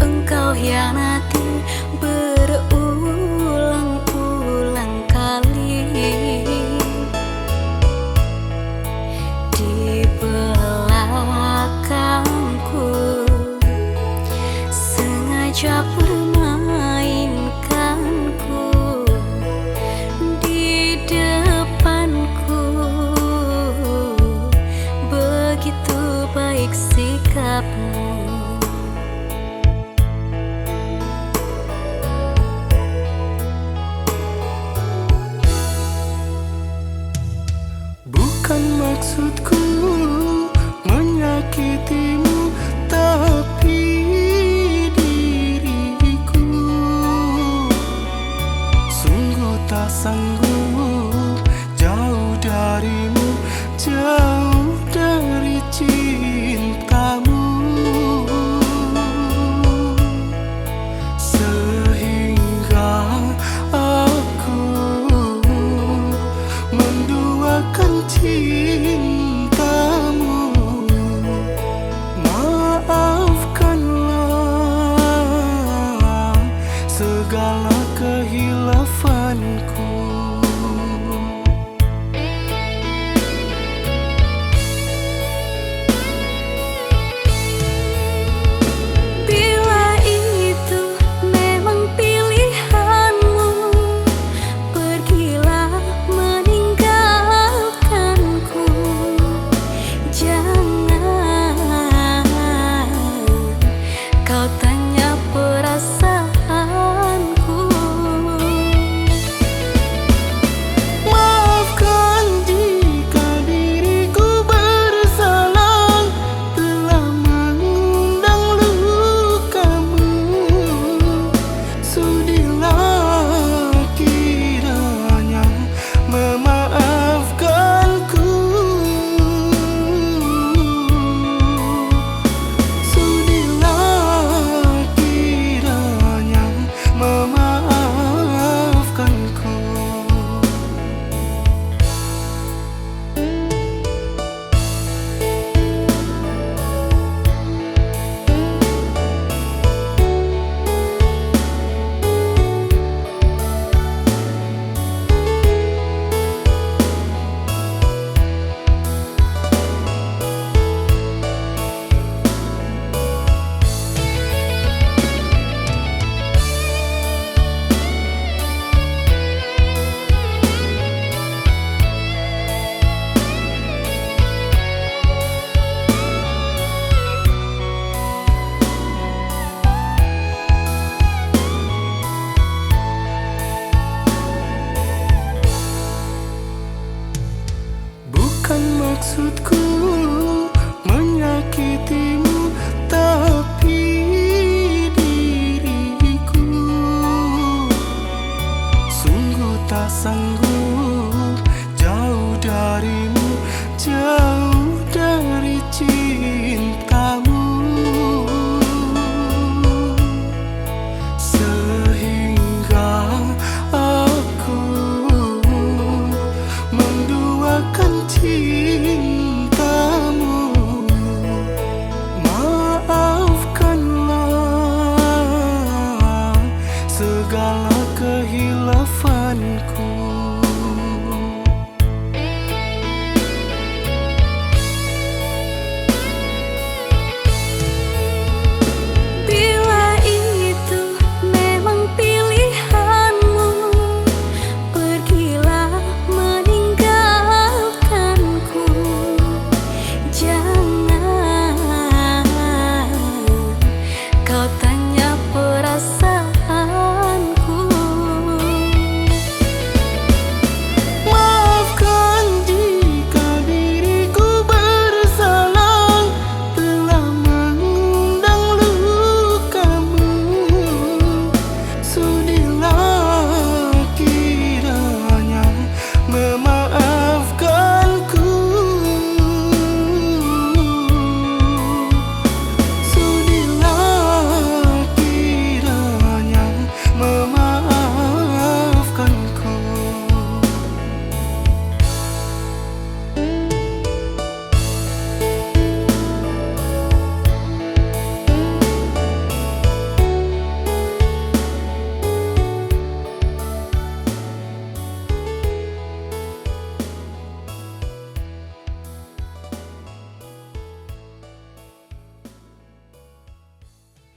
engkau hianati berulang-ulang kali. Di belakangku sengaja permainkanku, di depanku begitu baik sikapmu. Bukan maksudku menyakitimu, tapi diriku sungguh tak sanggup jauh darimu, jauh dari cintamu. Sehingga aku menduakan cintamu. Maafkanlah segala kehilafanku. Bila itu memang pilihanmu, pergilah meninggalkanku. Jangan kau tanya perasaanku. Maafkan jika diriku bersalah, telah mengundang lukamu. Sudilah kiranya memaafkanku. Sudilah kiranya memaafkanku. Bukan maksudku menyakitimu, tapi diriku sungguh tak sanggup jauh darimu, jauh dari cintamu. Sehingga aku menduakan cintamu. Maafkanlah segala kehilafanku.